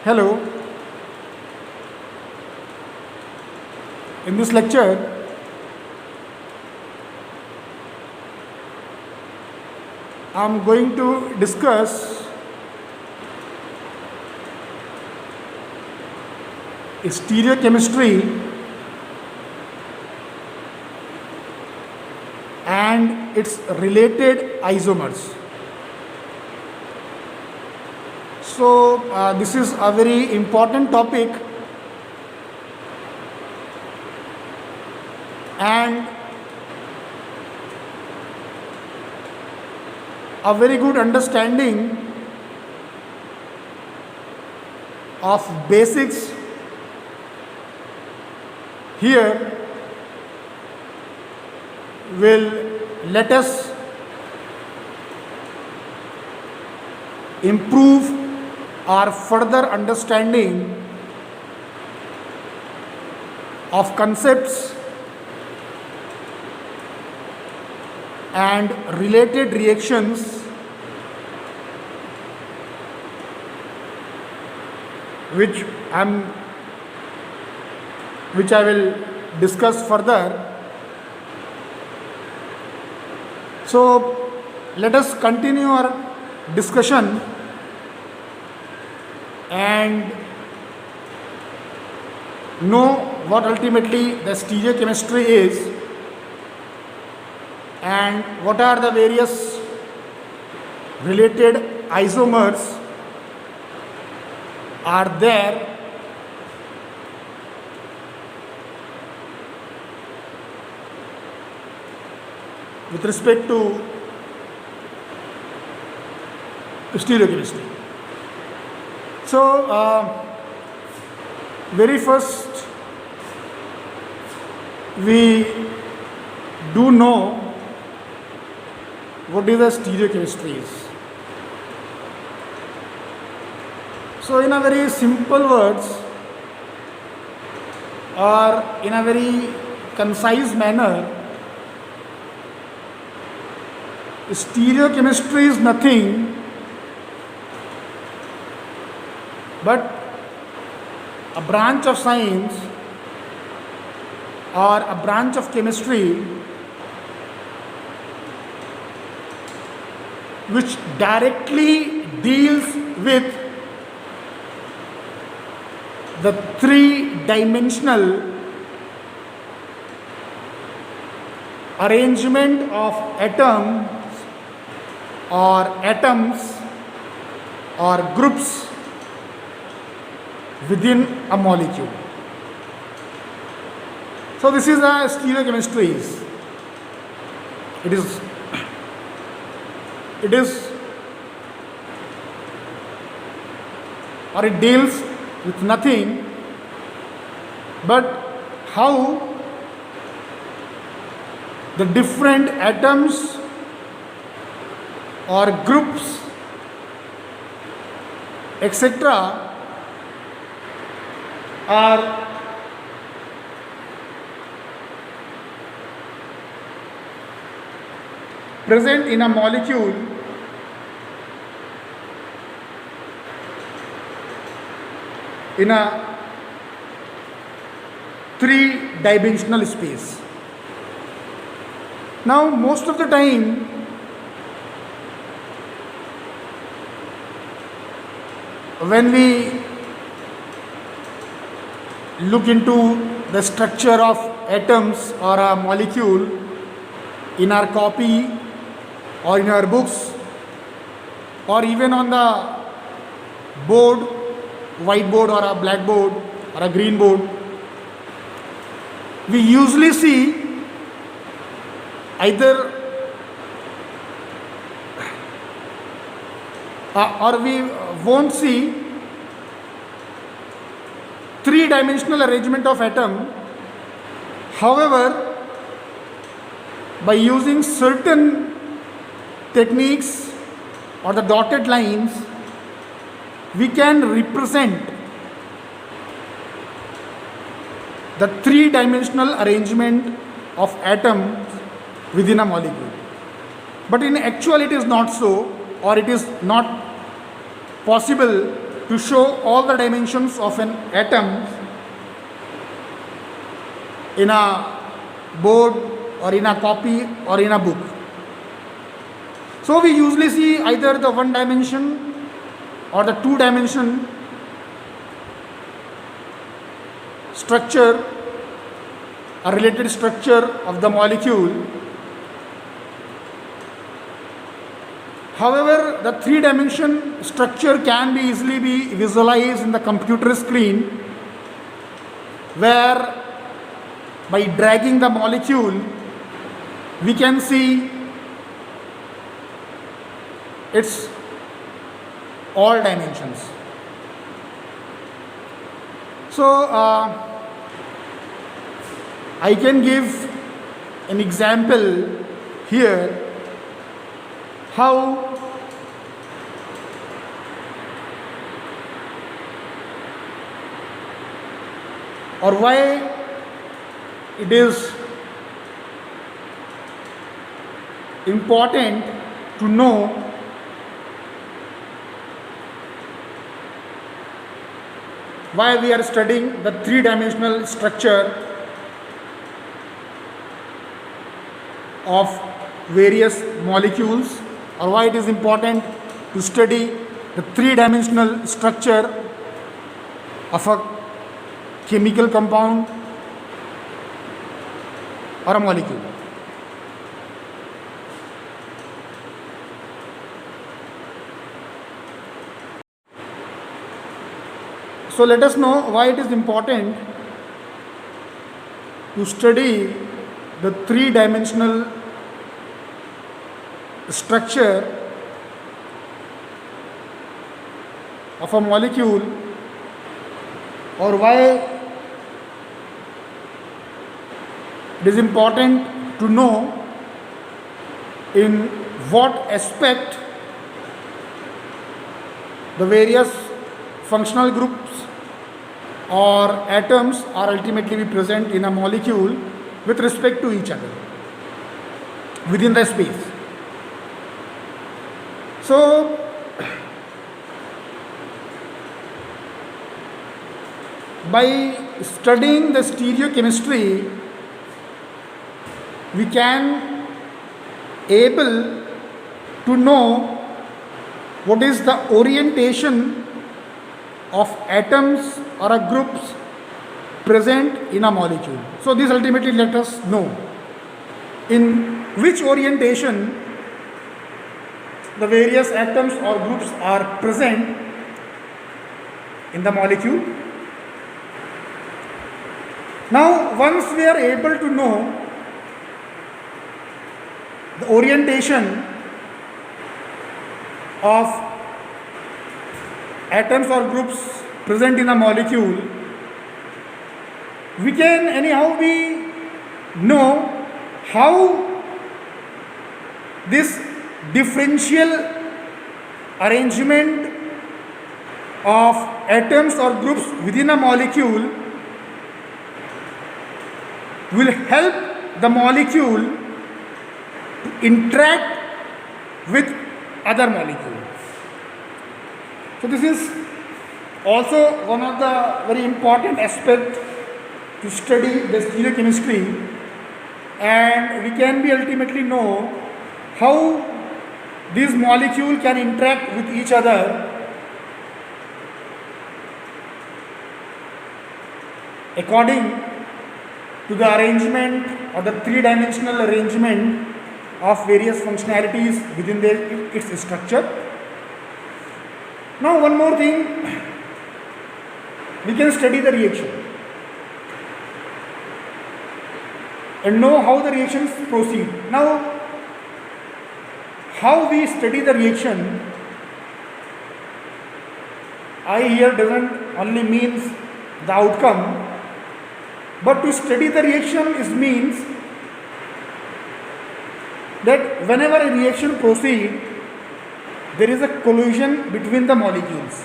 Hello, in this lecture, I am going to discuss stereochemistry and its related isomers. So, this is a very important topic, and a very good understanding of basics here will let us improve our further understanding of concepts and related reactions which I will discuss further. So let us continue our discussion and know what ultimately the stereochemistry is and what are the various related isomers are there with respect to stereochemistry. So, very first, we do know what is the stereochemistry is. So, in a very simple words, or in a very concise manner, stereochemistry is nothing but a branch of science or a branch of chemistry which directly deals with the three-dimensional arrangement of atoms or groups within a molecule. So this is a stereochemistry. It deals with nothing but how the different atoms or groups etc. are present in a molecule in a three-dimensional space. Now, most of the time, when we look into the structure of atoms or a molecule in our copy or in our books or even on the board, whiteboard or a blackboard or a green board, we usually see either or we won't see three-dimensional arrangement of atom. However, by using certain techniques or the dotted lines, we can represent the three-dimensional arrangement of atoms within a molecule. But in actual it is not so, or it is not possible to show all the dimensions of an atom in a board or in a copy or in a book. So we usually see either the one dimension or the two dimension structure, a related structure of the molecule. However, the three-dimension structure can be easily be visualized in the computer screen, where by dragging the molecule we can see its all dimensions. So I can give an example here how or why it is important to know why we are studying the three-dimensional structure of various molecules, or why it is important to study the three-dimensional structure of a chemical compound or a molecule. So let us know why it is important to study the three-dimensional structure of a molecule, or why it is important to know in what aspect the various functional groups or atoms are ultimately be present in a molecule with respect to each other within the space. So by studying the stereochemistry, we can able to know what is the orientation of atoms or a groups present in a molecule. So this ultimately let us know in which orientation the various atoms or groups are present in the molecule. Now once we are able to know the orientation of atoms or groups present in a molecule, we can anyhow know how this differential arrangement of atoms or groups within a molecule will help the molecule to interact with other molecules. So this is also one of the very important aspects to study the stereochemistry, and we can be ultimately know how these molecules can interact with each other according to the arrangement or the three-dimensional arrangement of various functionalities within its structure. Now one more thing, we can study the reaction and know how the reactions proceed. Now how we study the reaction, I here doesn't only means the outcome, but to study the reaction is means that whenever a reaction proceeds, there is a collision between the molecules,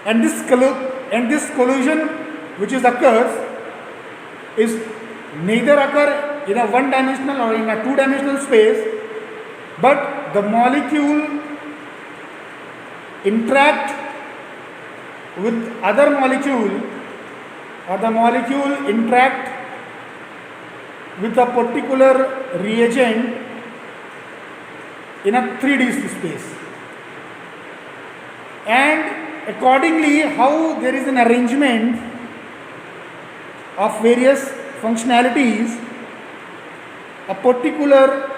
and this collision which is occurs is neither occur in a one-dimensional or in a two-dimensional space, but the molecule interact with other molecule, or the molecule interact with a particular reagent in a 3D space, and accordingly how there is an arrangement of various functionalities, a particular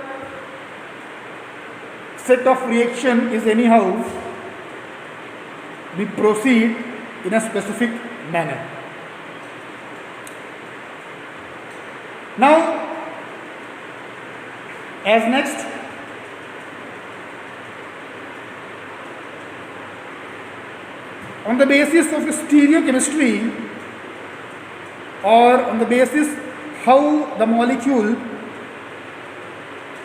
set of reaction is anyhow we proceed in a specific manner. Now, as next, on the basis of stereochemistry, or on the basis how the molecule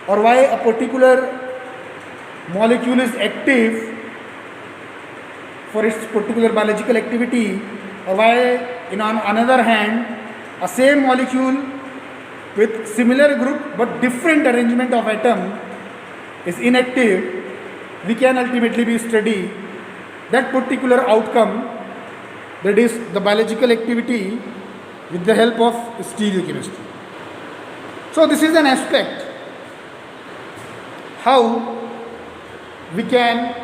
or why a particular molecule is active for its particular biological activity, or why on another hand a same molecule with similar group but different arrangement of atom is inactive, we can ultimately be study that particular outcome, that is the biological activity, with the help of stereochemistry. So this is an aspect how we can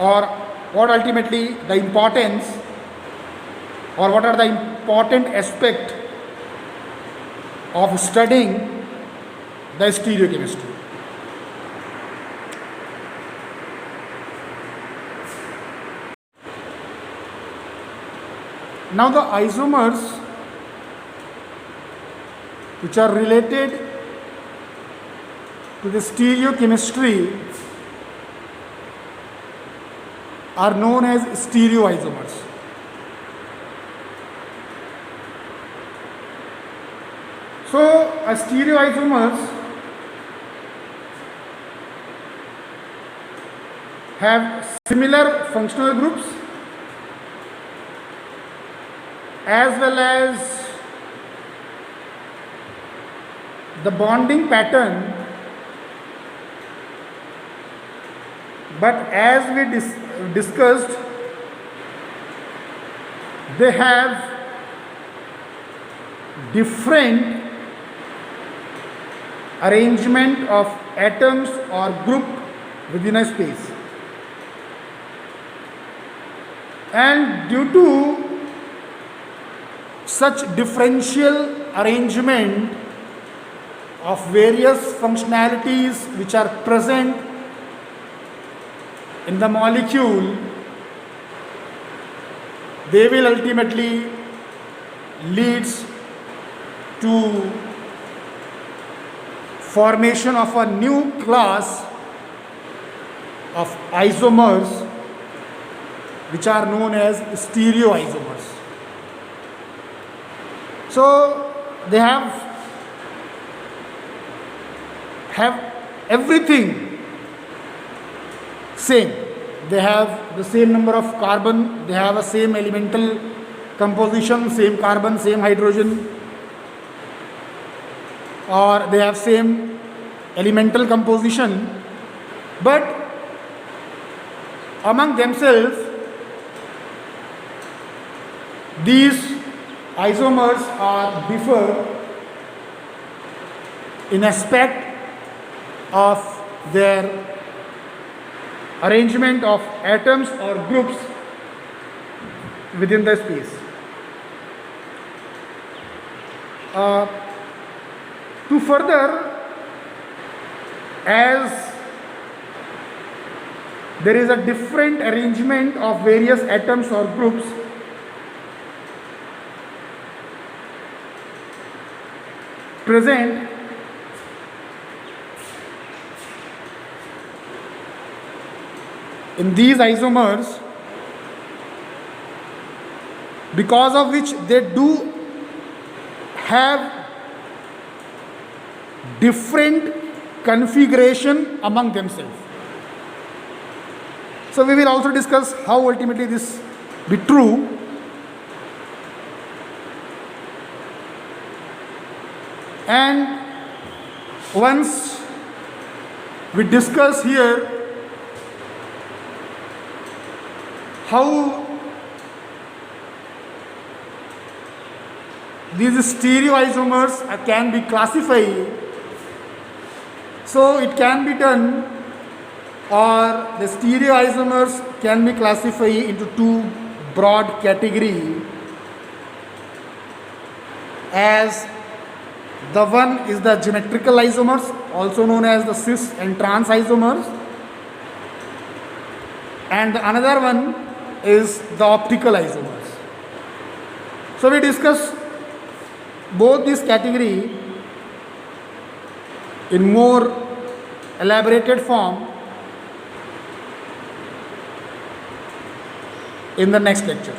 or what ultimately the importance or what are the important aspect of studying the stereochemistry. Now the isomers which are related to the stereochemistry are known as stereoisomers. So stereoisomers have similar functional groups as well as the bonding pattern, but as we discussed, they have different arrangement of atoms or group within a space, and due to such differential arrangement of various functionalities which are present in the molecule, they will ultimately leads to formation of a new class of isomers which are known as stereoisomers. So they have everything same. They have the same number of carbon, they have a same elemental composition, same carbon, same hydrogen, or they have same elemental composition, but among themselves these isomers are differ in aspect of their arrangement of atoms or groups within the space. To further, as there is a different arrangement of various atoms or groups, present in these isomers, because of which they do have different configuration among themselves. So we will also discuss how ultimately this be true. And once we discuss here how these stereoisomers can be classified. So it can be done, or the stereoisomers can be classified into two broad categories. As the one is the geometrical isomers, also known as the cis and trans isomers, and the another one is the optical isomers. So we discuss both these category in more elaborated form in the next lecture.